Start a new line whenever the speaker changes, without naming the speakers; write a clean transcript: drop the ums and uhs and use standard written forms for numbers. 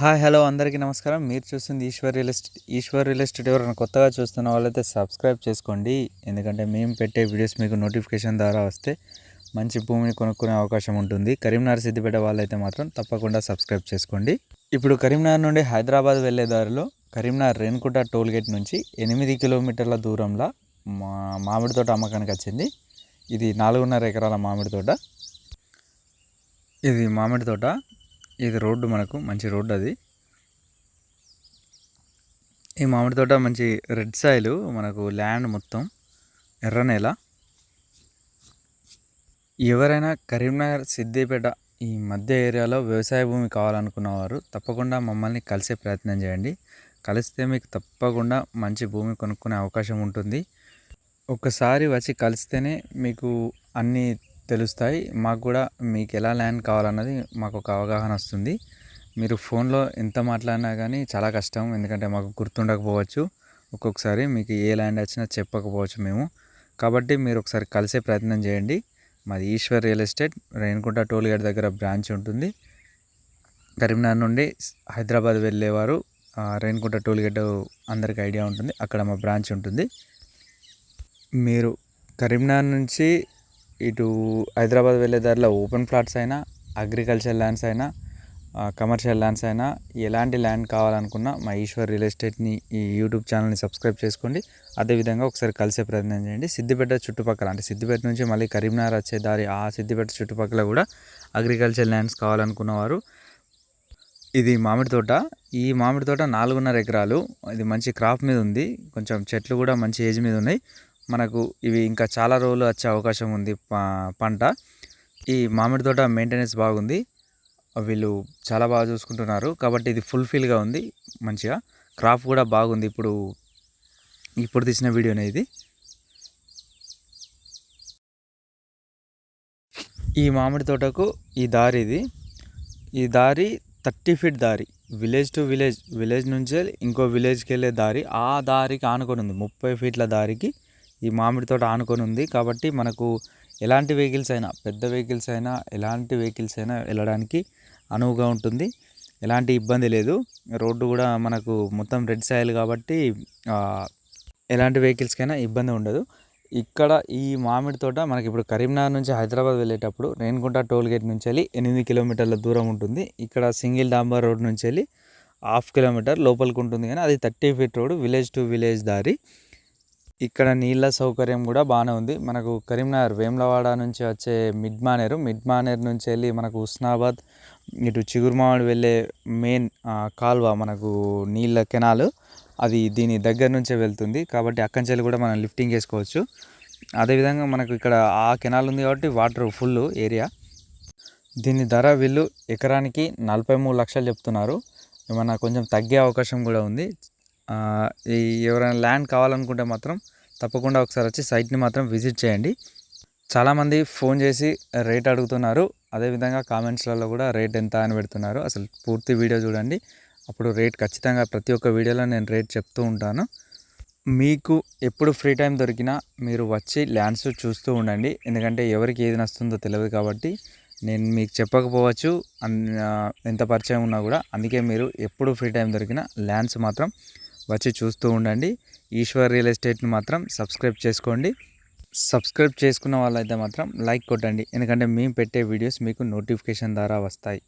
Hello అందరికీ నమస్కారం. మీరు చూస్తుంది ఈశ్వర్ రియల్ ఎస్టేట్. ఎవరైనా కొత్తగా చూస్తున్న వాళ్ళైతే సబ్స్క్రైబ్ చేసుకోండి. ఎందుకంటే మేము పెట్టే వీడియోస్ మీకు నోటిఫికేషన్ ద్వారా వస్తే మంచి భూమిని కొనుక్కునే అవకాశం ఉంటుంది. కరీంనగర్ సిద్దిపేట వాళ్ళైతే మాత్రం తప్పకుండా సబ్స్క్రైబ్ చేసుకోండి. ఇప్పుడు కరీంనగర్ నుండి హైదరాబాద్ వెళ్ళే దారిలో కరీంనగర్ రేణిగుంట టోల్ గేట్ నుంచి 8 కిలోమీటర్ల దూరంలో మామిడి తోట అమ్మకానికి వచ్చింది. ఇది 4.5 ఎకరాల మామిడి తోట. ఇది మామిడి తోట. ఇది రోడ్డు, మనకు మంచి రోడ్డు. అది ఈ మామిడి తోట మంచి రెడ్ సాయిల్, మనకు ల్యాండ్ మొత్తం ఎర్ర నేల. ఎవరైనా కరీంనగర్ సిద్దిపేట ఈ మధ్య ఏరియాలో వ్యవసాయ భూమి కావాలనుకున్నవారు తప్పకుండా మమ్మల్ని కలిసే ప్రయత్నం చేయండి. కలిస్తే మీకు తప్పకుండా మంచి భూమి కొనుక్కునే అవకాశం ఉంటుంది. ఒక్కసారి వచ్చి కలిస్తేనే మీకు అన్నీ తెలుస్తాయి. మాకు కూడా మీకు ఎలా ల్యాండ్ కావాలన్నది మాకు ఒక అవగాహన వస్తుంది. మీరు ఫోన్లో ఎంత మాట్లాడినా కానీ చాలా కష్టం, ఎందుకంటే మాకు గుర్తుండకపోవచ్చు. ఒక్కొక్కసారి మీకు ఏ ల్యాండ్ వచ్చినా చెప్పకపోవచ్చు మేము. కాబట్టి మీరు ఒకసారి కలిసే ప్రయత్నం చేయండి. మాది Eshwar real estate, Renigunta toll gate దగ్గర బ్రాంచ్ ఉంటుంది. కరీంనగర్ నుండి హైదరాబాద్ వెళ్ళేవారు రేణిగుంట టోల్ గేట్ అందరికీ ఐడియా ఉంటుంది, అక్కడ మా బ్రాంచ్ ఉంటుంది. మీరు కరీంనగర్ నుంచి ఇటు హైదరాబాద్ వెళ్ళే దారిలో ఓపెన్ ప్లాట్స్ అయినా, అగ్రికల్చర్ ల్యాండ్స్ అయినా, కమర్షియల్ ల్యాండ్స్ అయినా, ఎలాంటి ల్యాండ్ కావాలనుకున్నా మా ఈశ్వర్ రియల్ ఎస్టేట్ని ఈ యూట్యూబ్ ఛానల్ని సబ్స్క్రైబ్ చేసుకోండి. అదేవిధంగా ఒకసారి కలిసే ప్రయత్నం చేయండి. సిద్దిపేట చుట్టుపక్కల, అంటే సిద్దిపేట నుంచి మళ్ళీ కరీంనగర్ వచ్చే దారి ఆ సిద్దిపేట చుట్టుపక్కల కూడా అగ్రికల్చర్ ల్యాండ్స్ కావాలనుకున్నవారు, ఇది మామిడి తోట. ఈ మామిడి తోట 4.5 ఎకరాలు. ఇది మంచి క్రాప్ మీద ఉంది. కొంచెం చెట్లు కూడా మంచి ఏజ్ మీద ఉన్నాయి. మనకు ఇవి ఇంకా చాలా రోజులు వచ్చే అవకాశం ఉంది పంట. ఈ మామిడి తోట మెయింటెనెన్స్ బాగుంది. వీళ్ళు చాలా బాగా చూసుకుంటున్నారు కాబట్టి ఇది ఫుల్ఫిల్గా ఉంది. మంచిగా క్రాప్ కూడా బాగుంది. ఇప్పుడు తీసిన వీడియోనే ఇది. ఈ మామిడి తోటకు ఈ దారి 30 ఫీట్ దారి, విలేజ్ టు విలేజ్ నుంచి ఇంకో విలేజ్కి వెళ్ళే దారి. ఆ దారికి ఆనుకొని ఉంది. 30 ఫీట్ల దారికి ఈ మామిడి తోట ఆనుకొని ఉంది. కాబట్టి మనకు ఎలాంటి వెహికల్స్ అయినా, పెద్ద వెహికల్స్ అయినా, ఎలాంటి వెహికల్స్ అయినా వెళ్ళడానికి అనువుగా ఉంటుంది. ఎలాంటి ఇబ్బంది లేదు. రోడ్డు కూడా మనకు మొత్తం రెడ్ సాయిల్ కాబట్టి ఎలాంటి వెహికల్స్కైనా ఇబ్బంది ఉండదు. ఇక్కడ ఈ మామిడి తోట మనకి ఇప్పుడు కరీంనగర్ నుంచి హైదరాబాద్ వెళ్ళేటప్పుడు రేణిగుంట టోల్ గేట్ నుంచి వెళ్ళి 8 కిలోమీటర్ల దూరం ఉంటుంది. ఇక్కడ సింగిల్ డాంబర్ రోడ్ నుంచి వెళ్ళి 1/2 కిలోమీటర్ లోపలికి ఉంటుంది, కానీ అది 30 feet road, village to village దారి. ఇక్కడ నీళ్ళ సౌకర్యం కూడా బాగానే ఉంది. మనకు కరీంనగర్ వేములవాడ నుంచి వచ్చే మిడ్ మానేరు నుంచి వెళ్ళి మనకు హుస్నాబాద్, ఇటు చిగురుమామిడి వెళ్ళే మెయిన్ కాల్వ, మనకు నీళ్ళ కెనాల్, అది దీని దగ్గర నుంచే వెళ్తుంది. కాబట్టి అక్కడి నుంచి కూడా మనం లిఫ్టింగ్ చేసుకోవచ్చు. అదేవిధంగా మనకు ఇక్కడ ఆ కెనాల్ ఉంది కాబట్టి వాటర్ ఫుల్ ఏరియా. దీని ధర వీళ్ళు ఎకరానికి 43 లక్షలు చెప్తున్నారు. ఏమన్నా కొంచెం తగ్గే అవకాశం కూడా ఉంది. ఎవరైనా ల్యాండ్ కావాలనుకుంటే మాత్రం తప్పకుండా ఒకసారి వచ్చి సైట్ని మాత్రం విజిట్ చేయండి. చాలామంది ఫోన్ చేసి రేట్ అడుగుతున్నారు. అదేవిధంగా కామెంట్స్లలో కూడా రేట్ ఎంత అని పెడుతున్నారు. అసలు పూర్తి వీడియో చూడండి, అప్పుడు రేట్ ఖచ్చితంగా ప్రతి ఒక్క వీడియోలో నేను రేట్ చెప్తూ ఉంటాను. మీకు ఎప్పుడు ఫ్రీ టైం దొరికినా మీరు వచ్చి ల్యాండ్స్ చూస్తూ ఉండండి. ఎందుకంటే ఎవరికి ఏది నస్తుందో తెలియదు కాబట్టి నేను మీకు చెప్పకపోవచ్చు ఎంత పరిచయం ఉన్నా కూడా. అందుకే మీరు ఎప్పుడు ఫ్రీ టైం దొరికినా ల్యాండ్స్ మాత్రం వచ్చి చూస్తూ ఉండండి. ఈశ్వర్ రియల్ ఎస్టేట్ని మాత్రం సబ్స్క్రైబ్ చేసుకోండి. సబ్స్క్రైబ్ చేసుకున్న వాళ్ళైతే మాత్రం లైక్ కొట్టండి, ఎందుకంటే మేము పెట్టే వీడియోస్ మీకు నోటిఫికేషన్ ద్వారా వస్తాయి.